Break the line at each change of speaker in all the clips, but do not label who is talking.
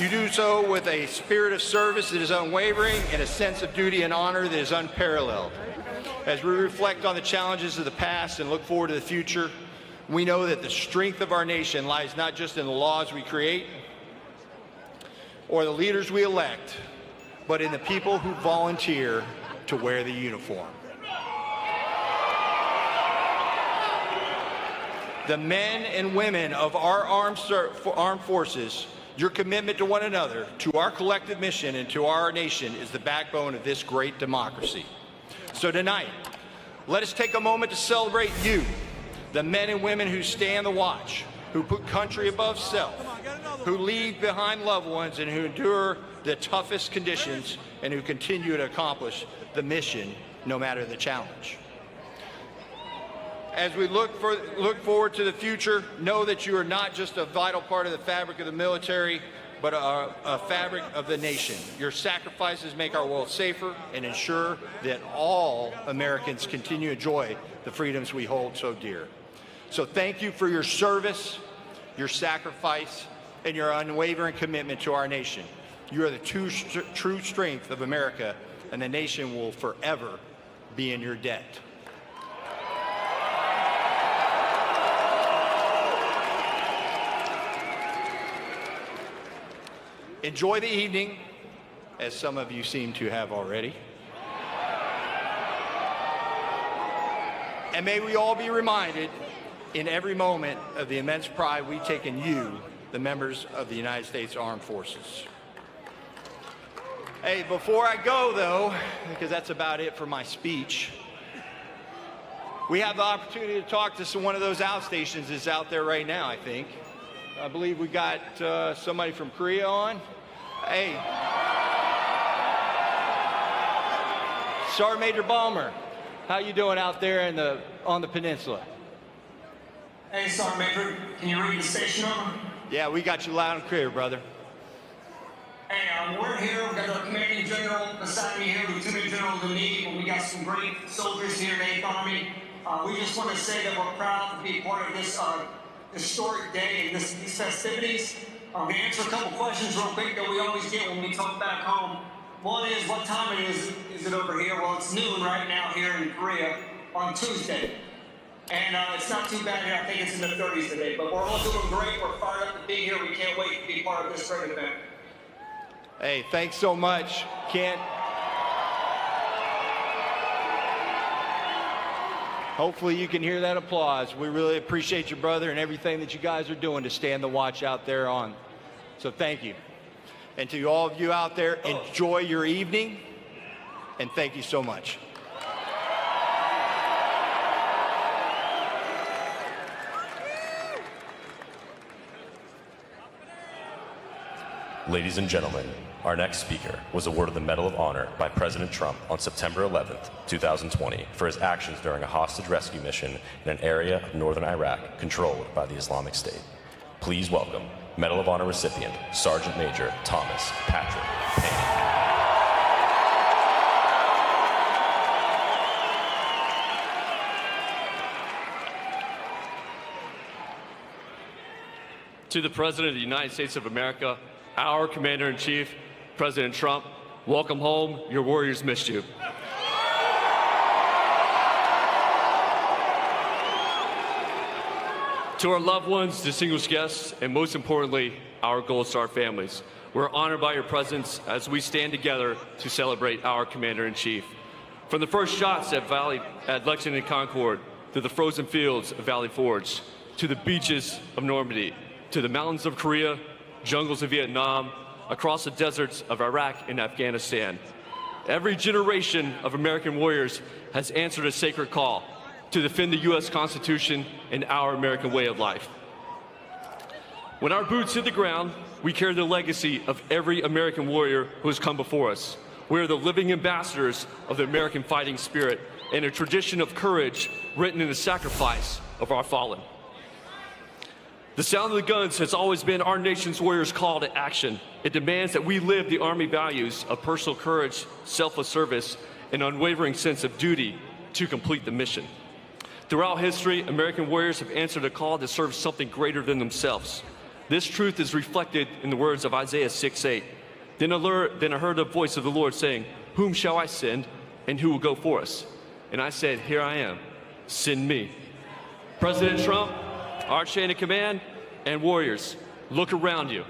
You do so with a spirit of service that is unwavering and a sense of duty and honor that is unparalleled. As we reflect on the challenges of the past and look forward to the future, we know that the strength of our nation lies not just in the laws we create or the leaders we elect, but in the people who volunteer to wear the uniform. The men and women of our armed forces, your commitment to one another, to our collective mission, and to our nation is the backbone of this great democracy. So tonight, let us take a moment to celebrate you, the men and women who stand the watch, who put country above self, who leave behind loved ones, and who endure the toughest conditions, and who continue to accomplish the mission no matter the challenge. As we look forward to the future, know that you are not just a vital part of the fabric of the military, but a fabric of the nation. Your sacrifices make our world safer and ensure that all Americans continue to enjoy the freedoms we hold so dear. So thank you for your service, your sacrifice, and your unwavering commitment to our nation. You are the true strength of America, and the nation will forever be in your debt. Enjoy the evening, as some of you seem to have already. And may we all be reminded in every moment of the immense pride we take in you, the members of the United States Armed Forces. Hey, before I go, though, because that's about it for my speech, we have the opportunity to talk to one of those outstations that's out there right now, I think. I believe we got somebody from Korea on. Hey. Sergeant Major Balmer, how you doing out there on the peninsula?
Hey, Sergeant Major, can you read the station number?
Yeah, we got you loud and clear, brother.
Hey, we're here. We've got our commanding general beside me here, Lieutenant General Denis, and we got some great soldiers here in 8th Army. We just want to say that we're proud to be part of this historic day and these festivities. We answer a couple questions real quick that we always get when we talk back home. One is, what time is it over here? Well, it's noon right now here in Korea on Tuesday. And it's not too bad here. I think it's in the 30s today. But we're all doing great. We're fired up to be here. We can't wait to be part of this great event.
Hey, thanks so much, Kent. Hopefully you can hear that applause. We really appreciate you, brother, and everything that you guys are doing to stand the watch out there on. So thank you. And to all of you out there, enjoy your evening, and thank you so much.
Ladies and gentlemen, our next speaker was awarded the Medal of Honor by President Trump on September 11th, 2020 for his actions during a hostage rescue mission in an area of northern Iraq controlled by the Islamic State. Please welcome Medal of Honor recipient, Sergeant Major Thomas Patrick Payne.
To the President of the United States of America, our Commander-in-Chief, President Trump, welcome home. Your warriors missed you. To our loved ones, distinguished guests, and most importantly, our Gold Star families, we're honored by your presence as we stand together to celebrate our Commander-in-Chief. From the first shots at Lexington Concord, to the frozen fields of Valley Forge, to the beaches of Normandy, to the mountains of Korea, jungles of Vietnam, across the deserts of Iraq and Afghanistan. Every generation of American warriors has answered a sacred call to defend the U.S. Constitution and our American way of life. When our boots hit the ground, we carry the legacy of every American warrior who has come before us. We are the living ambassadors of the American fighting spirit and a tradition of courage written in the sacrifice of our fallen. The sound of the guns has always been our nation's warriors' call to action. It demands that we live the Army values of personal courage, selfless service, and unwavering sense of duty to complete the mission. Throughout history, American warriors have answered a call to serve something greater than themselves. This truth is reflected in the words of Isaiah 6:8. Then I heard the voice of the Lord saying, "Whom shall I send, and who will go for us?" And I said, "Here I am, send me." President Trump, our chain of command, and warriors, look around you.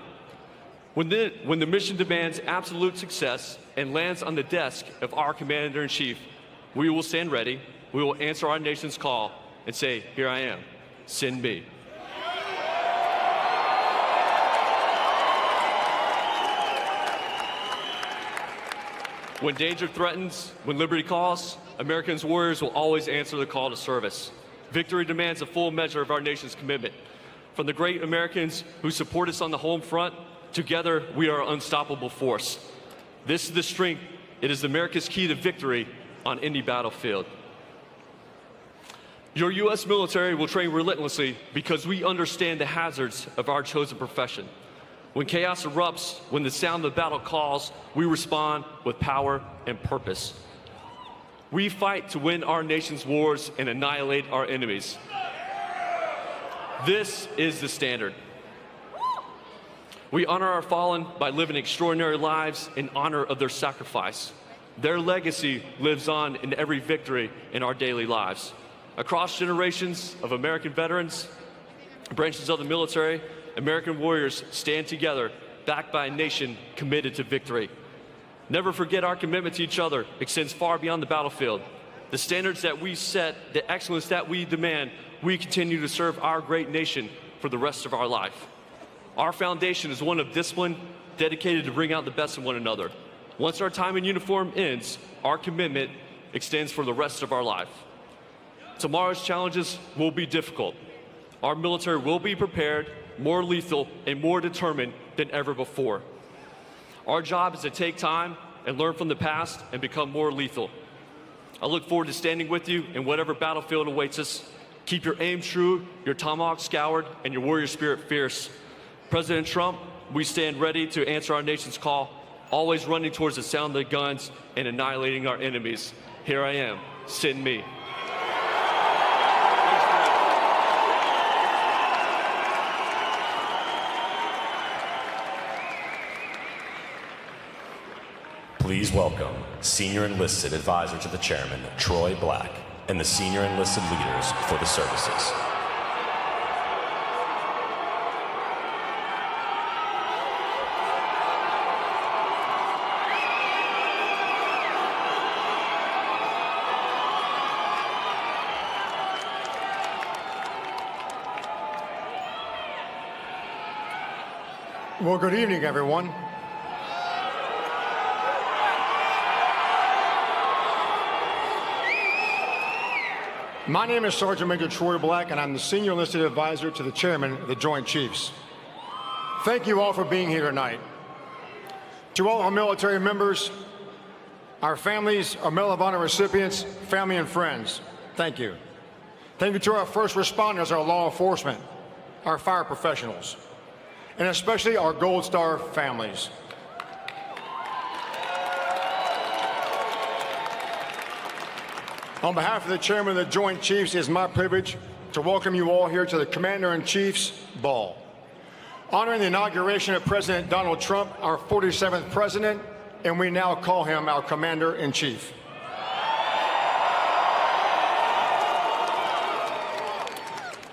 When the mission demands absolute success and lands on the desk of our Commander-in-Chief, we will stand ready, we will answer our nation's call, and say, "Here I am, send me." When danger threatens, when liberty calls, Americans warriors will always answer the call to service. Victory demands a full measure of our nation's commitment. From the great Americans who support us on the home front, together we are an unstoppable force. This is the strength. It is America's key to victory on any battlefield. Your U.S. military will train relentlessly because we understand the hazards of our chosen profession. When chaos erupts, when the sound of the battle calls, we respond with power and purpose. We fight to win our nation's wars and annihilate our enemies. This is the standard. We honor our fallen by living extraordinary lives in honor of their sacrifice. Their legacy lives on in every victory in our daily lives. Across generations of American veterans, branches of the military, American warriors stand together, backed by a nation committed to victory. Never forget our commitment to each other extends far beyond the battlefield. The standards that we set, the excellence that we demand, we continue to serve our great nation for the rest of our life. Our foundation is one of discipline, dedicated to bring out the best in one another. Once our time in uniform ends, our commitment extends for the rest of our life. Tomorrow's challenges will be difficult. Our military will be prepared, more lethal, and more determined than ever before. Our job is to take time and learn from the past and become more lethal. I look forward to standing with you in whatever battlefield awaits us. Keep your aim true, your tomahawk scoured, and your warrior spirit fierce. President Trump, we stand ready to answer our nation's call, always running towards the sound of the guns and annihilating our enemies. Here I am, send me.
Please welcome Senior Enlisted Advisor to the Chairman, Troy Black, and the Senior Enlisted Leaders for the services.
Well, good evening, everyone. My name is Sergeant Major Troy Black, and I'm the Senior Enlisted Advisor to the Chairman of the Joint Chiefs. Thank you all for being here tonight. To all our military members, our families, our Medal of Honor recipients, family and friends, thank you. Thank you to our first responders, our law enforcement, our fire professionals, and especially our Gold Star families. On behalf of the Chairman of the Joint Chiefs, it is my privilege to welcome you all here to the Commander-in-Chief's Ball, honoring the inauguration of President Donald Trump, our 47th President, and we now call him our Commander-in-Chief.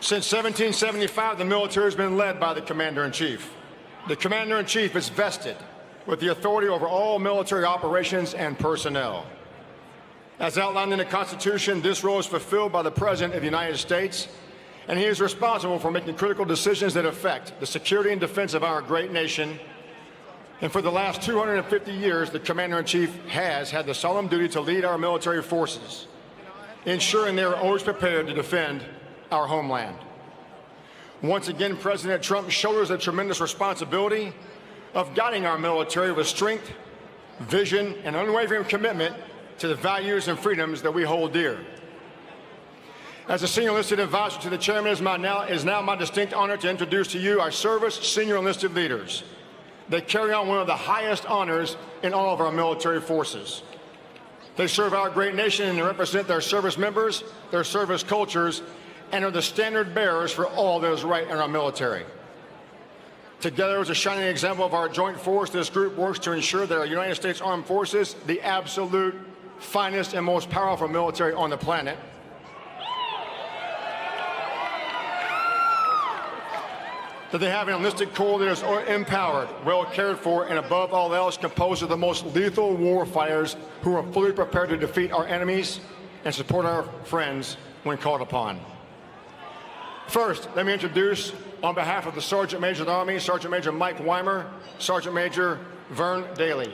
Since 1775, the military has been led by the Commander-in-Chief. The Commander-in-Chief is vested with the authority over all military operations and personnel. As outlined in the Constitution, this role is fulfilled by the President of the United States, and he is responsible for making critical decisions that affect the security and defense of our great nation. And for the last 250 years, the Commander-in-Chief has had the solemn duty to lead our military forces, ensuring they are always prepared to defend our homeland. Once again, President Trump shoulders a tremendous responsibility of guiding our military with strength, vision, and unwavering commitment to the values and freedoms that we hold dear. As a Senior Enlisted Advisor to the Chairman, it is now my distinct honor to introduce to you our service Senior Enlisted Leaders. They carry on one of the highest honors in all of our military forces. They serve our great nation and represent their service members, their service cultures, and are the standard bearers for all that is right in our military. Together as a shining example of our joint force, this group works to ensure that our United States Armed Forces, the absolute finest and most powerful military on the planet, that they have an enlisted corps that is empowered, well cared for, and above all else composed of the most lethal war fighters who are fully prepared to defeat our enemies and support our friends when called upon. First, let me introduce, on behalf of the Sergeant Major of the Army, Sergeant Major Mike Weimer, Sergeant Major Vern Daly.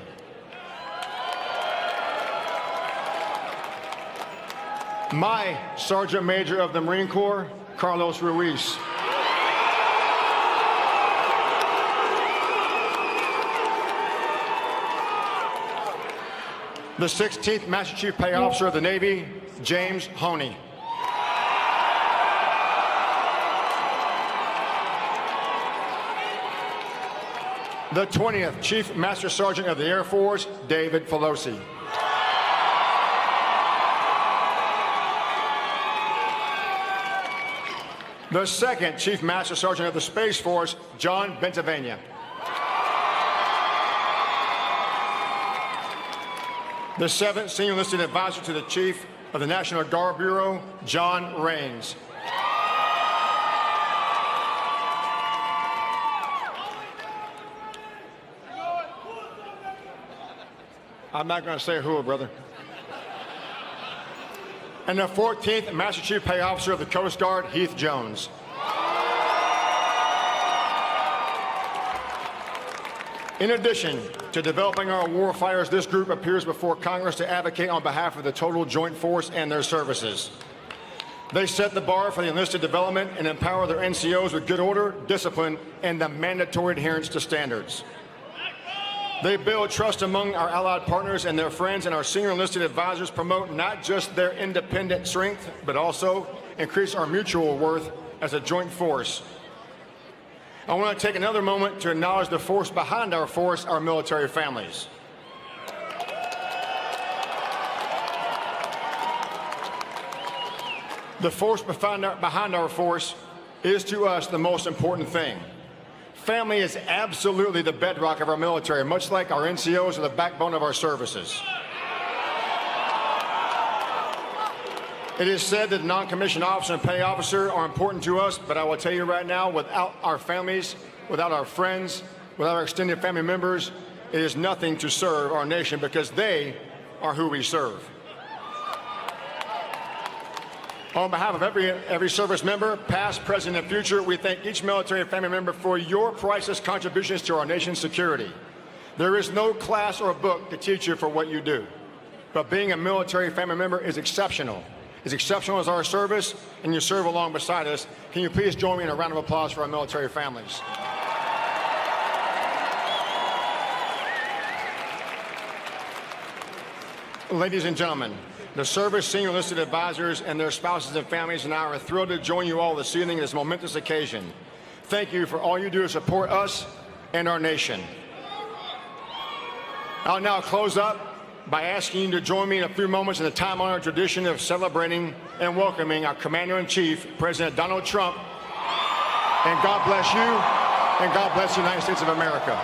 My Sergeant Major of the Marine Corps, Carlos Ruiz. The 16th Master Chief Petty Officer of the Navy, James Honey. The 20th Chief Master Sergeant of the Air Force, David Pelosi. The 2nd Chief Master Sergeant of the Space Force, John Bentivegna. The 7th Senior Enlisted Advisor to the Chief of the National Guard Bureau, John Raines. I'm not going to say who, brother. And the 14th Master Chief Petty Officer of the Coast Guard, Heath Jones. In addition to developing our war fighters, this group appears before Congress to advocate on behalf of the total joint force and their services. They set the bar for the enlisted development and empower their NCOs with good order, discipline, and the mandatory adherence to standards. They build trust among our allied partners and their friends, and our senior enlisted advisors promote not just their independent strength, but also increase our mutual worth as a joint force. I want to take another moment to acknowledge the force behind our force, our military families. The force behind our force is to us the most important thing. Family is absolutely the bedrock of our military, much like our NCOs are the backbone of our services. It is said that non-commissioned officer and petty officer are important to us, but I will tell you right now, without our families, without our friends, without our extended family members, it is nothing to serve our nation, because they are who we serve. On behalf of every service member, past, present, and future, we thank each military family member for your priceless contributions to our nation's security. There is no class or book to teach you for what you do, but being a military family member is exceptional. As exceptional as our service, and you serve along beside us. Can you please join me in a round of applause for our military families? Ladies and gentlemen, the service senior enlisted advisors and their spouses and families and I are thrilled to join you all this evening at this momentous occasion. Thank you for all you do to support us and our nation. I'll now close up by asking you to join me in a few moments in the time-honored tradition of celebrating and welcoming our Commander-in-Chief, President Donald Trump. And God bless you, and God bless the United States of America.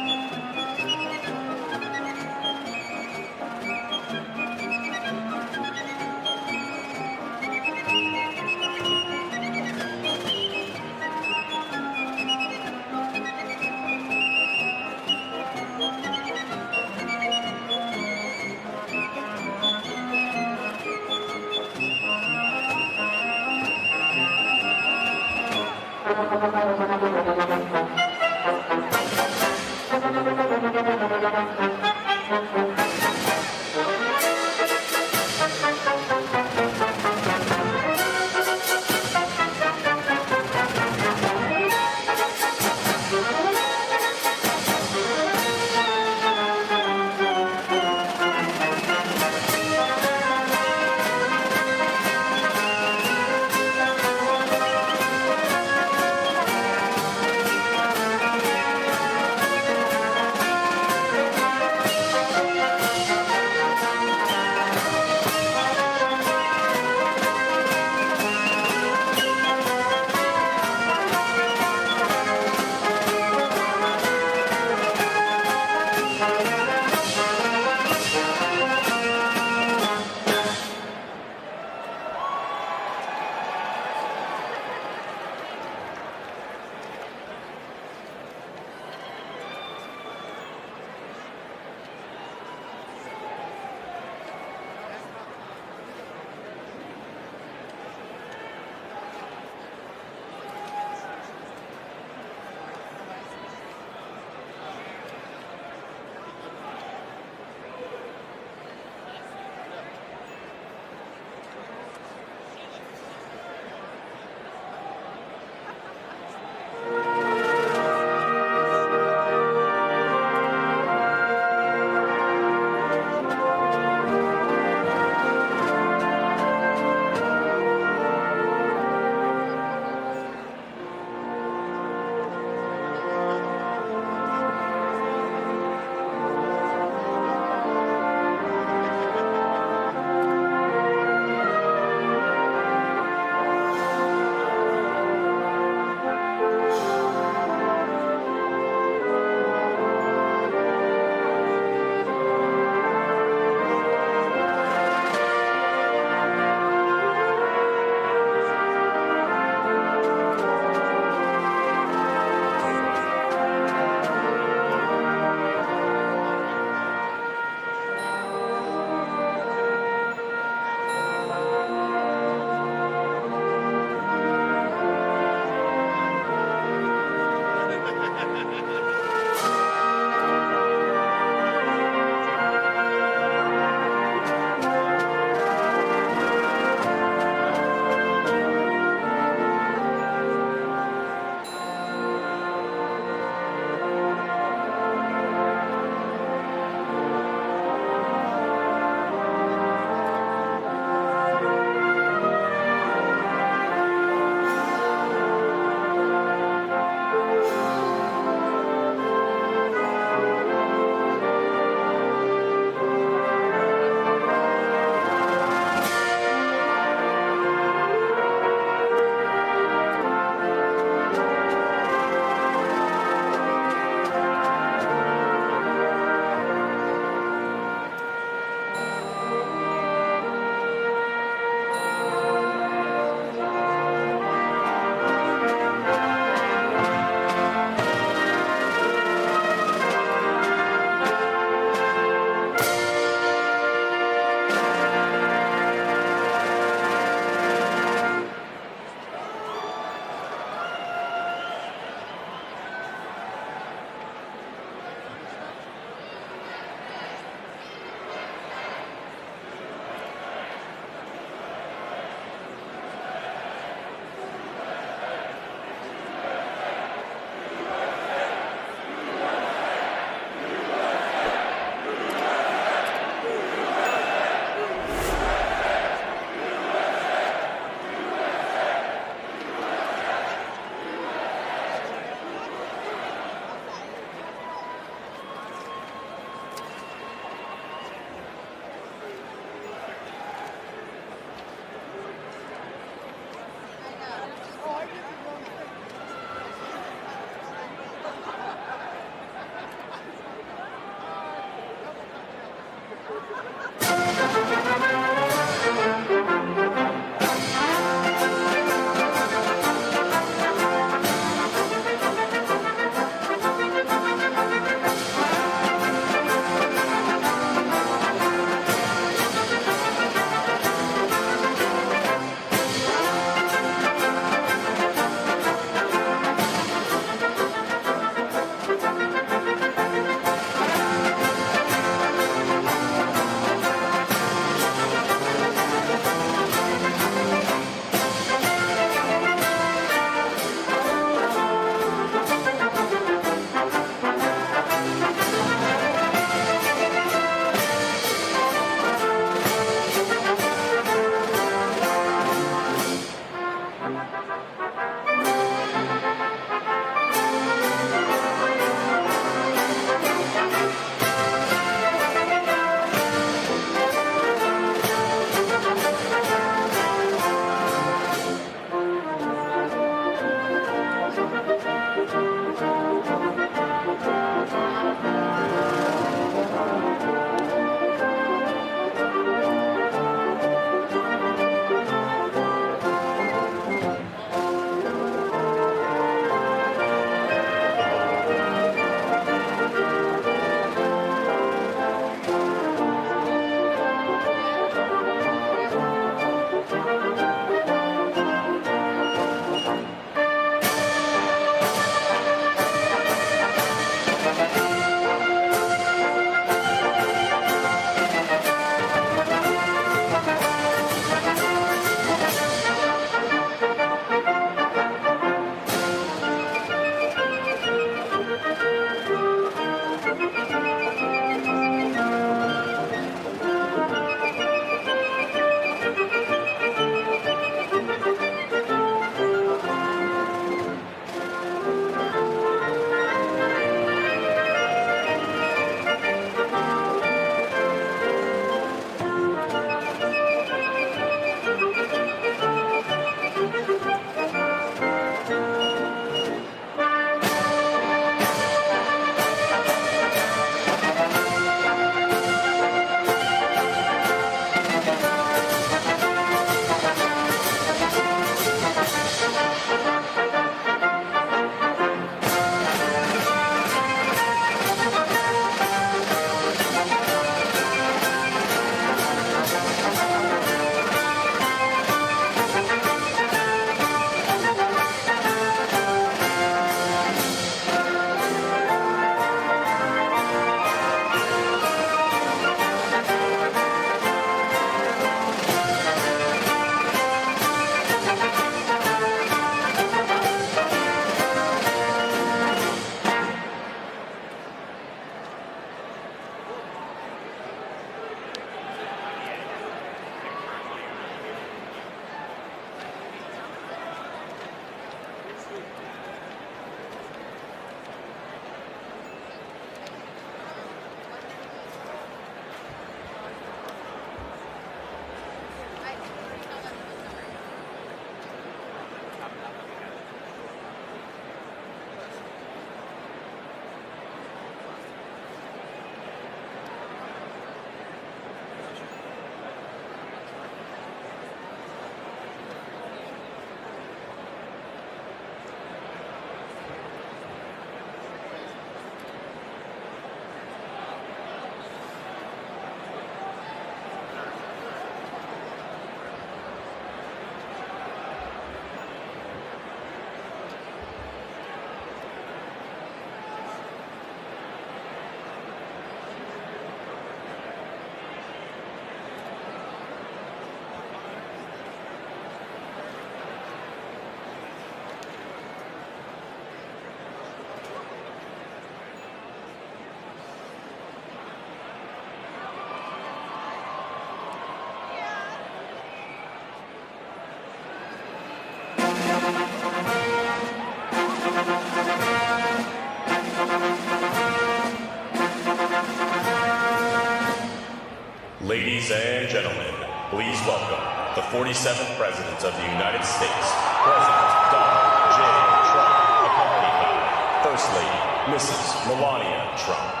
Ladies and gentlemen, please welcome the 47th President of the United States, President Donald J. Trump, accompanied by First Lady, Mrs. Melania Trump.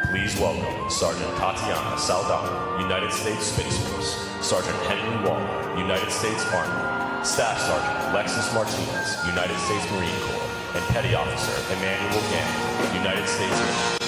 Please welcome Sergeant Tatiana Saldana, United States Space Force, Sergeant Henry Waller, United States Army, Staff Sergeant Alexis Martinez, United States Marine Corps, and Petty Officer Emmanuel Gang, United States Navy.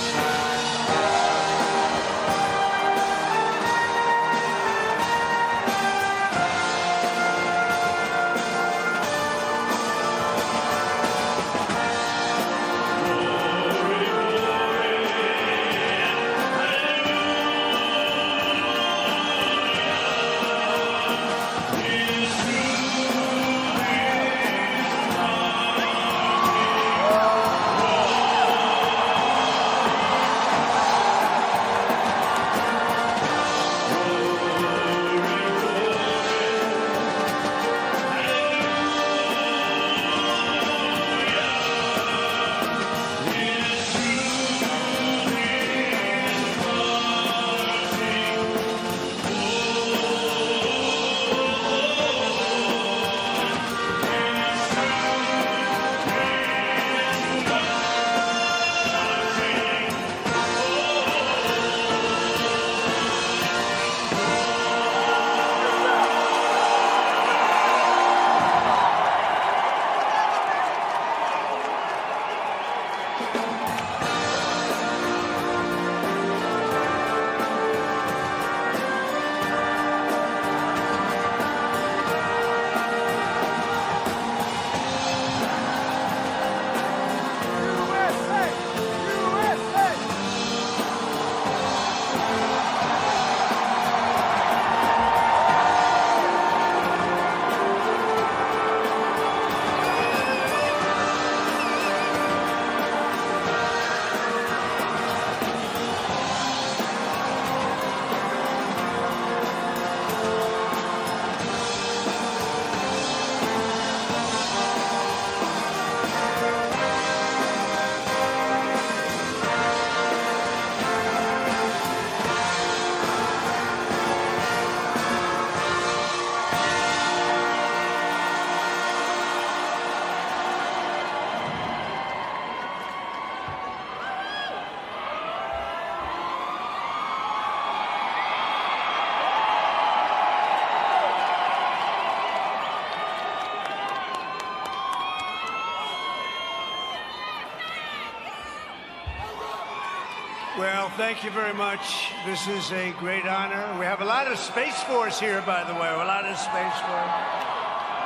Well, thank you very much. This is a great honor. We have a lot of Space Force here, by the way. A lot of Space Force.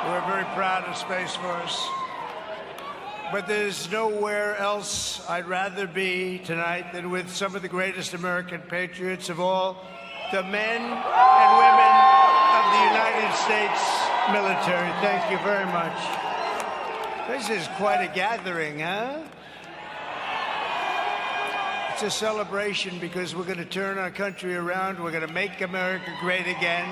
We're very proud of Space Force. But there's nowhere else I'd rather be tonight than with some of the greatest American patriots of all, the men and women of the United States military. Thank you very much. This is quite a gathering, huh? It's a celebration because we're going to turn our country around. We're going to make America great again.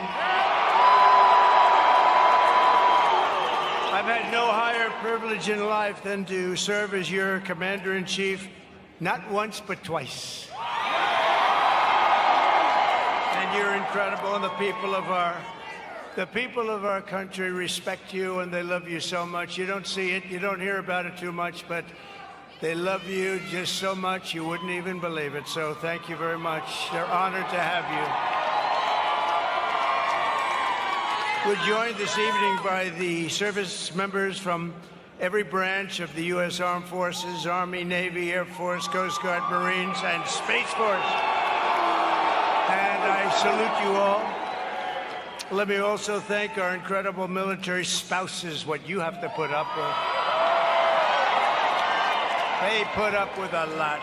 I've had no higher privilege in life than to serve as your commander-in-chief, not once, but twice. And you're incredible, and the people of our country respect you, and they love you so much. You don't see it, you don't hear about it too much, but they love you just so much you wouldn't even believe it. So thank you very much. They're honored to have you. We're joined this evening by the service members from every branch of the U.S. Armed Forces, Army, Navy, Air Force, Coast Guard, Marines, and Space Force. And I salute you all. Let me also thank our incredible military spouses, what you have to put up with. They put up with a lot.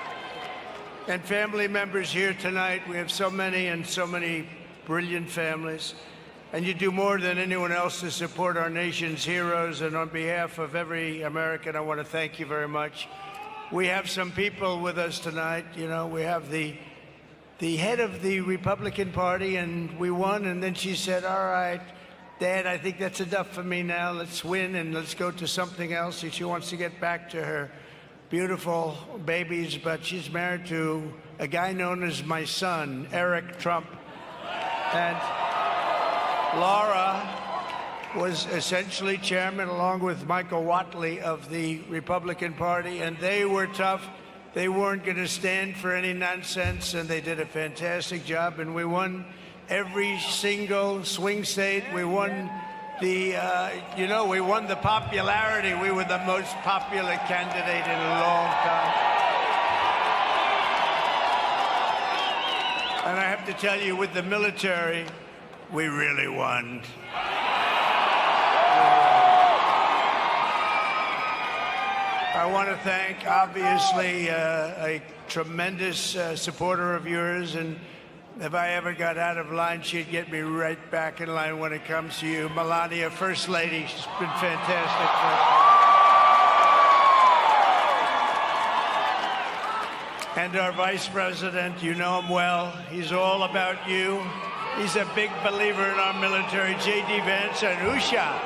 And family members here tonight. We have so many and so many brilliant families. And you do more than anyone else to support our nation's heroes. And on behalf of every American, I want to thank you very much. We have some people with us tonight. You know, we have the head of the Republican Party, and we won. And then she said, all right, Dad, I think that's enough for me now. Let's win and let's go to something else. She wants to get back to her beautiful babies, but she's married to a guy known as my son, Eric Trump. And Laura was essentially chairman, along with Michael Whatley, of the Republican Party, and they were tough. They weren't going to stand for any nonsense, and they did a fantastic job, and we won every single swing state. We won the, we won the popularity. We were the most popular candidate in a long time. And I have to tell you, with the military, we really won. I want to thank, obviously, a tremendous supporter of yours, and if I ever got out of line, she'd get me right back in line when it comes to you. Melania, First Lady, she's been fantastic. And our Vice President, you know him well. He's all about you. He's a big believer in our military, J.D. Vance and Usha.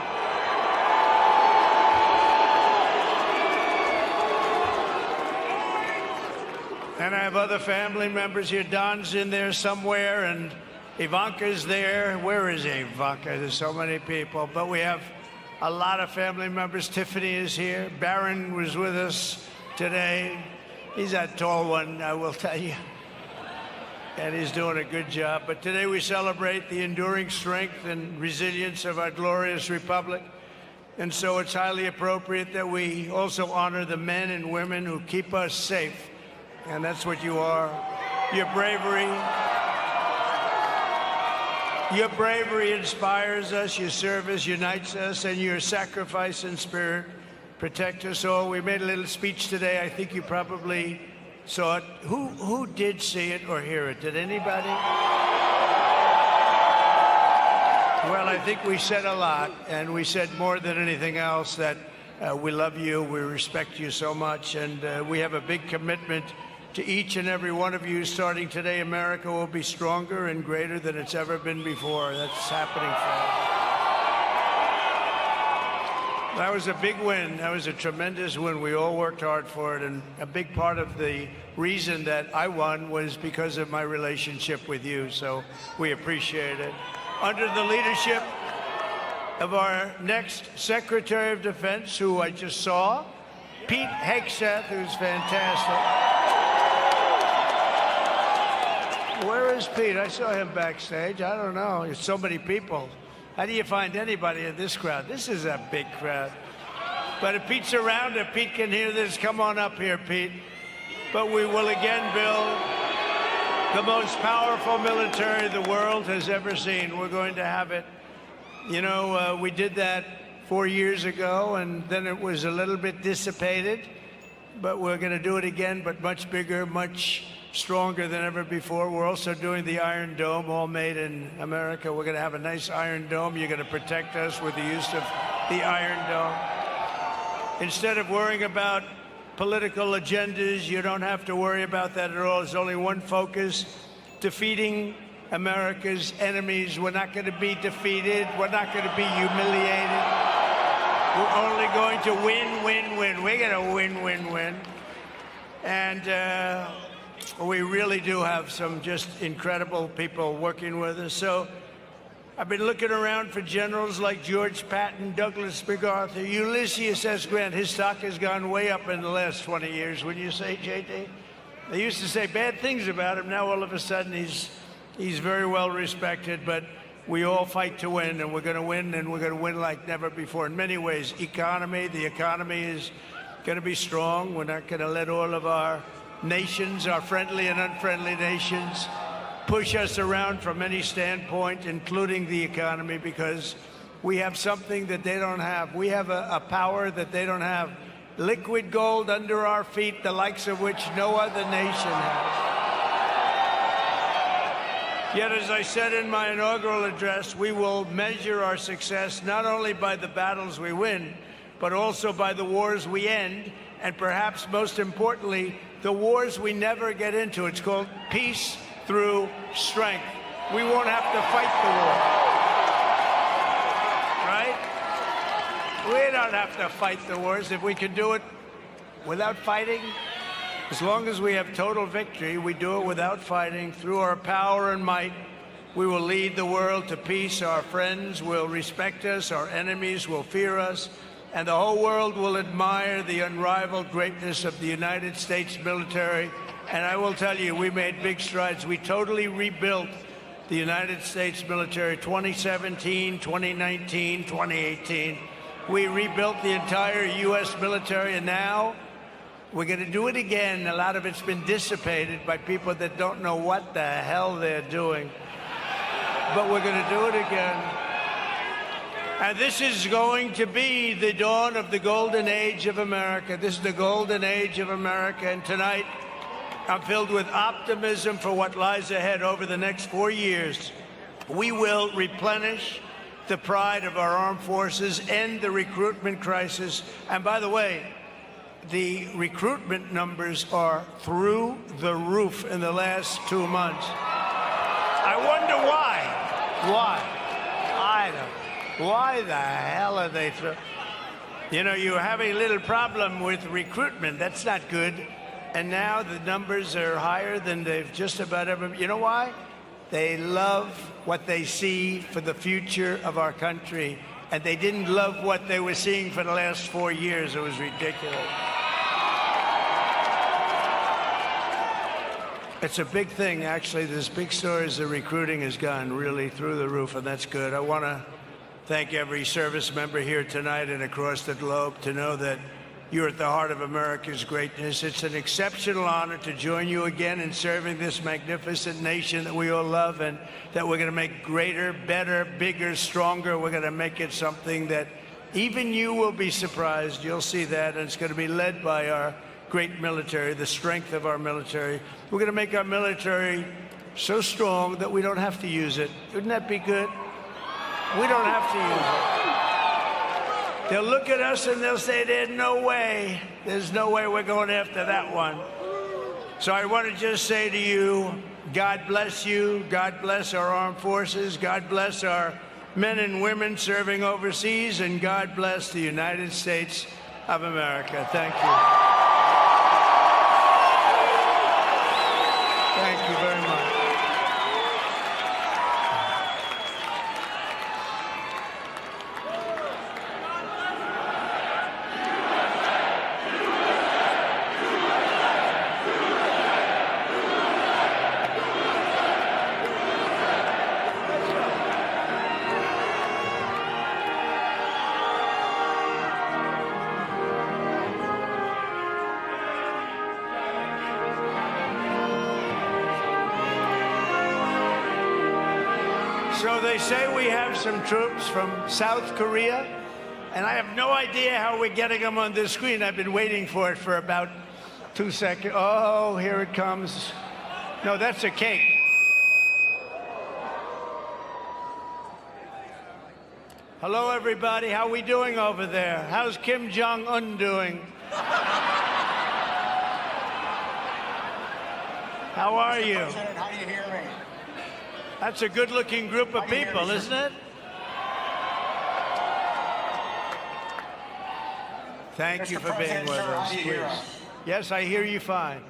And I have other family members here. Don's in there somewhere, and Ivanka's there. Where is Ivanka? There's so many people. But we have a lot of family members. Tiffany is here. Barron was with us today. He's that tall one, I will tell you. And he's doing a good job. But today we celebrate the enduring strength and resilience of our glorious republic. And so it's highly appropriate that we also honor the men and women who keep us safe. And that's what you are. Your bravery inspires us, your service unites us, and your sacrifice and spirit protect us all. We made a little speech today. I think you probably saw it. Who did see it or hear it? Did anybody? Well, I think we said a lot, and we said more than anything else that we love you, we respect you so much, and we have a big commitment to each and every one of you. Starting today, America will be stronger and greater than it's ever been before. That's happening for us. That was a big win. That was a tremendous win. We all worked hard for it, and a big part of the reason that I won was because of my relationship with you, so we appreciate it. Under the leadership of our next Secretary of Defense, who I just saw, Pete Hegseth, who's fantastic. Where is Pete? I saw him backstage. I don't know. There's so many people. How do you find anybody in this crowd? This is a big crowd. But if Pete's around, if Pete can hear this, come on up here, Pete. But we will again, Bill, the most powerful military the world has ever seen. We're going to have it. You know, we did that 4 years ago, and then it was a little bit dissipated. But we're going to do it again, but much bigger, much stronger than ever before. We're also doing the Iron Dome, all made in America. We're going to have a nice Iron Dome. You're going to protect us with the use of the Iron Dome. Instead of worrying about political agendas, you don't have to worry about that at all. There's only one focus: defeating America's enemies. We're not going to be defeated. We're not going to be humiliated. We're only going to win, win, win. We're going to win, win, win. And we really do have some just incredible people working with us. So I've been looking around for generals like George Patton, Douglas MacArthur, Ulysses S. Grant. His stock has gone way up in the last 20 years, wouldn't you say, JD? They used to say bad things about him. Now all of a sudden he's very well respected, but we all fight to win, and we're going to win, and we're going to win like never before. In many ways, the economy is going to be strong. We're not going to let all of our nations, our friendly and unfriendly nations, push us around from any standpoint, including the economy, because we have something that they don't have. We have a power that they don't have. Liquid gold under our feet, the likes of which no other nation has. Yet, as I said in my inaugural address, we will measure our success not only by the battles we win, but also by the wars we end, and perhaps most importantly, the wars we never get into. It's called peace through strength. We won't have to fight the war, right? We don't have to fight the wars. If we can do it without fighting, as long as we have total victory, we do it without fighting. Through our power and might, we will lead the world to peace. Our friends will respect us, our enemies will fear us, and the whole world will admire the unrivaled greatness of the United States military. And I will tell you, we made big strides. We totally rebuilt the United States military, 2017, 2019, 2018. We rebuilt the entire U.S. military, and now we're going to do it again. A lot of it's been dissipated by people that don't know what the hell they're doing. But we're going to do it again. And this is going to be the dawn of the golden age of America. This is the golden age of America. And tonight, I'm filled with optimism for what lies ahead over the next 4 years. We will replenish the pride of our armed forces, end the recruitment crisis. And by the way, the recruitment numbers are through the roof in the last 2 months. I wonder why. Why? I don't. Why the hell are they through? You know, you have a little problem with recruitment. That's not good. And now the numbers are higher than they've just about ever. You know why? They love what they see for the future of our country. And they didn't love what they were seeing for the last 4 years. It was ridiculous. It's a big thing, actually. There's big stories. The recruiting has gone really through the roof, and that's good. I want to thank every service member here tonight and across the globe to know that you're at the heart of America's greatness. It's an exceptional honor to join you again in serving this magnificent nation that we all love, and that we're going to make greater, better, bigger, stronger. We're going to make it something that even you will be surprised. You'll see that, and it's going to be led by our great military, the strength of our military. We're going to make our military so strong that we don't have to use it. Wouldn't that be good? We don't have to use it. They'll look at us and they'll say, there's no way we're going after that one. So I want to just say to you, God bless you. God bless our armed forces. God bless our men and women serving overseas. And God bless the United States of America. Thank you. Thank you very much. So they say we have some troops from South Korea, and I have no idea how we're getting them on this screen. I've been waiting for it for about 2 seconds. Oh, here it comes. No, that's a cake. Hello, everybody. How we doing over there? How's Kim Jong-un doing? How are you?
President, how do you hear me?
That's a good-looking group of people, isn't it? Thank you for being with us, please. Yes, I hear you fine.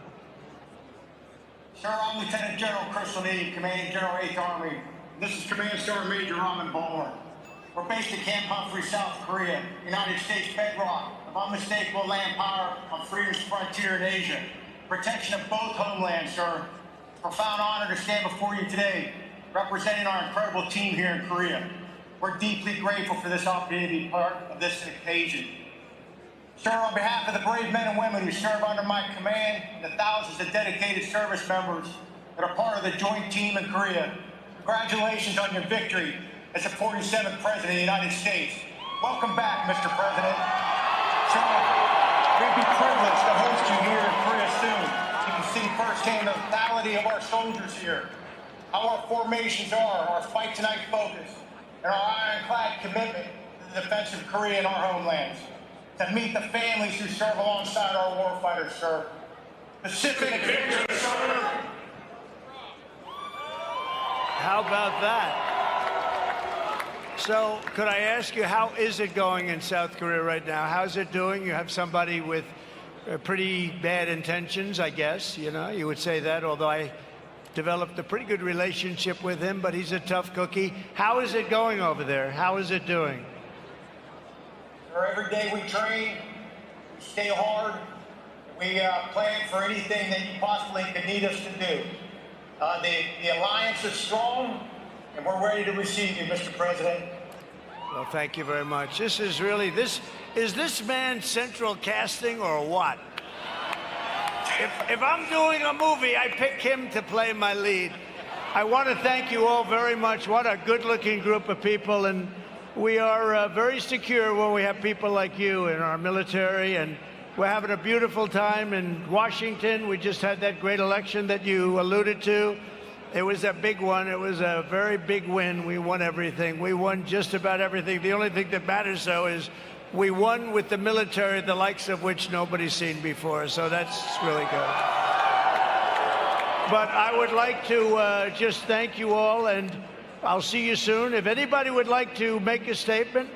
Sir, I'm Lieutenant General Chris Lee, Commanding General 8th Army. This is Command Sergeant Major Raman Ballmer. We're based at Camp Humphrey, South Korea, United States bedrock of unmistakable land power on freedom's frontier in Asia. Protection of both homelands, sir. Profound honor to stand before you today, representing our incredible team here in Korea. We're deeply grateful for this opportunity to be part of this occasion. Sir, on behalf of the brave men and women who serve under my command and the thousands of dedicated service members that are part of the joint team in Korea, congratulations on your victory as the 47th President of the United States. Welcome back, Mr. President. Sir, we'll be privileged to host you here in Korea soon. You can see firsthand the vitality of our soldiers here, how our formations are, our fight tonight focus, and our ironclad commitment to the defense of Korea and our homelands. To meet the families who serve alongside our warfighters, sir. Pacific victory, sir.
How about that? So, could I ask you, how is it going in South Korea right now? How's it doing? You have somebody with pretty bad intentions, I guess, you know, you would say that, although I developed a pretty good relationship with him, but he's a tough cookie. How is it going over there? How is it doing?
Every day we train, we stay hard, we plan for anything that you possibly could need us to do. The alliance is strong, and we're ready to receive you, Mr. President.
Well, thank you very much. This is really, is this man central casting or what? If I'm doing a movie, I pick him to play my lead. I want to thank you all very much. What a good-looking group of people, and we are very secure when we have people like you in our military, and we're having a beautiful time in Washington. We just had that great election that you alluded to. It was a big one. It was a very big win. We won everything. We won just about everything. The only thing that matters, though, is we won with the military, the likes of which nobody's seen before. So that's really good. But I would like to just thank you all, and I'll see you soon. If anybody would like to make a statement,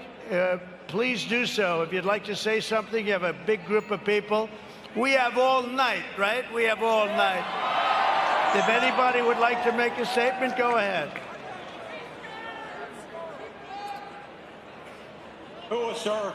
please do so. If you'd like to say something, you have a big group of people. We have all night, right? We have all night. If anybody would like to make a statement, go ahead.
Who, sir?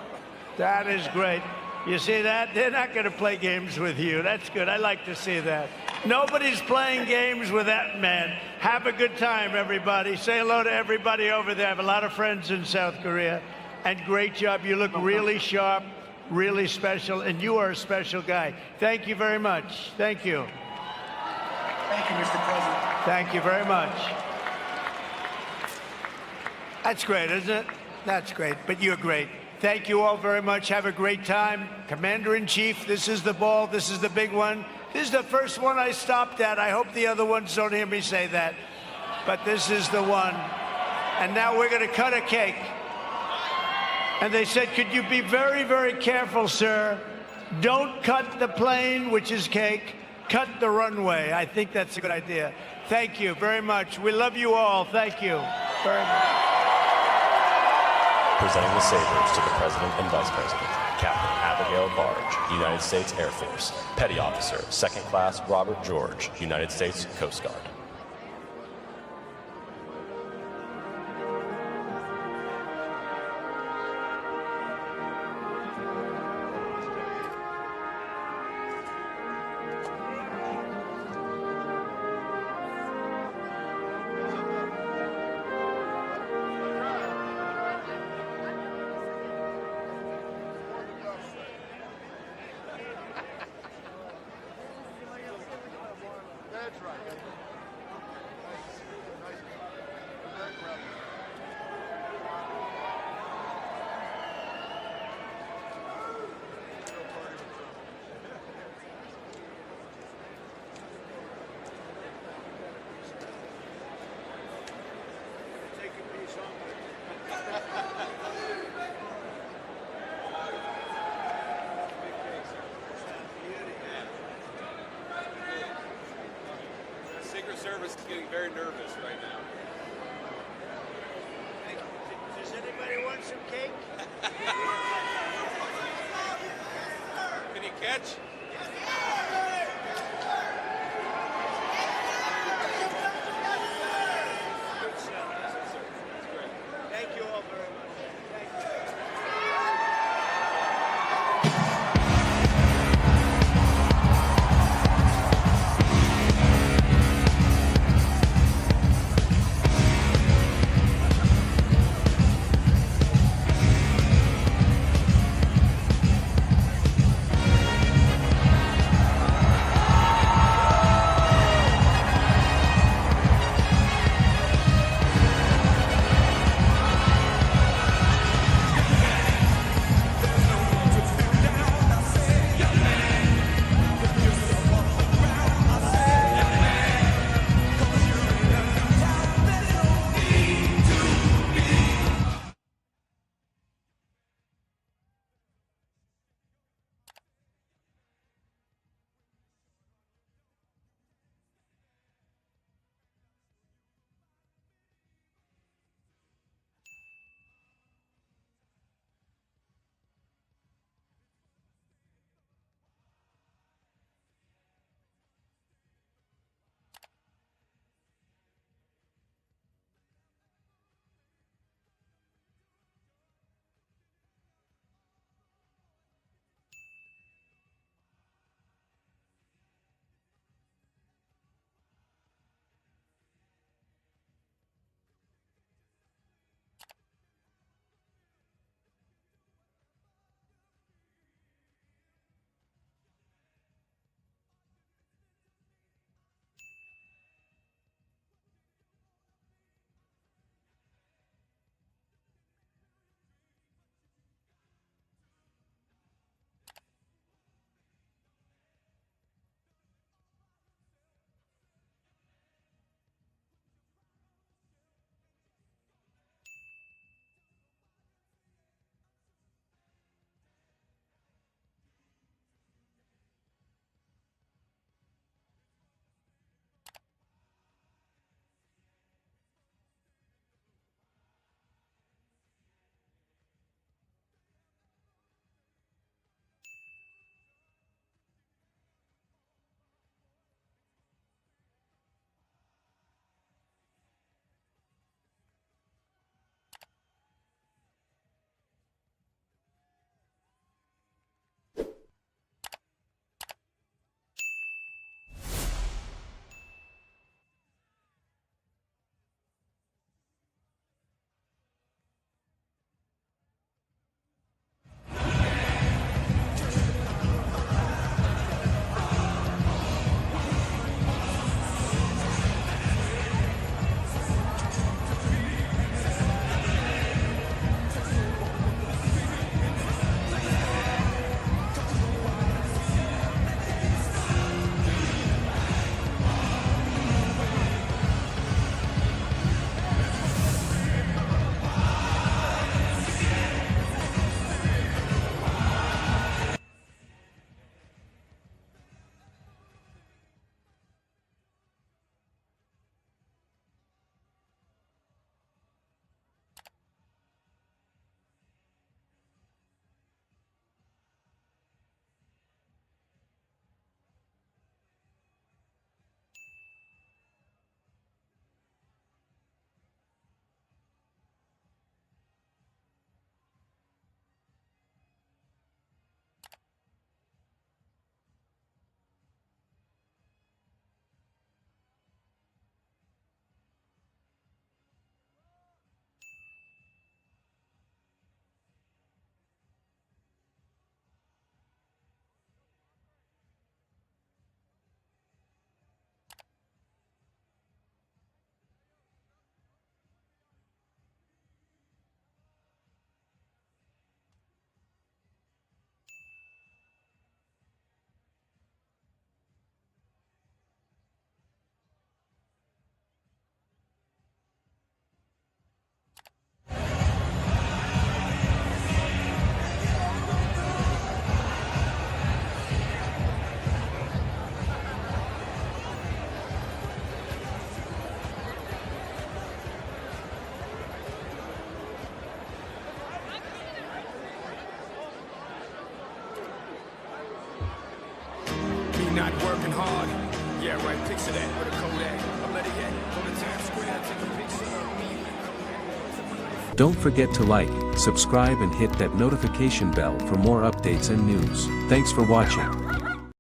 That is great. You see that? They're not going to play games with you. That's good. I like to see that. Nobody's playing games with that man. Have a good time, everybody. Say hello to everybody over there. I have a lot of friends in South Korea. And great job. You look really sharp, really special, and you are a special guy. Thank you very much. Thank you.
Thank you, Mr. President.
Thank you very much. That's great, isn't it? That's great, but you're great. Thank you all very much. Have a great time. Commander-in-Chief, this is the ball. This is the big one. This is the first one I stopped at. I hope the other ones don't hear me say that. But this is the one. And now we're going to cut a cake. And they said, could you be very, very careful, sir? Don't cut the plane, which is cake. Cut the runway. I think that's a good idea. Thank you very much. We love you all. Thank you very much.
Presenting the sabers to the President and Vice President, Captain Abigail Barge, United States Air Force, Petty Officer, 2nd Class Robert George, United States Coast Guard.
Service is getting very nervous right now.
Does anybody want some cake?
Can you catch?
Good stuff. Thank you all very much. Thank you.
not working hard. Yeah, right, picture that with a Kodak. Or better yet, go to Times Square, take a picture of me.
Don't forget to like, subscribe and hit that notification bell for more updates and news. Thanks for watching.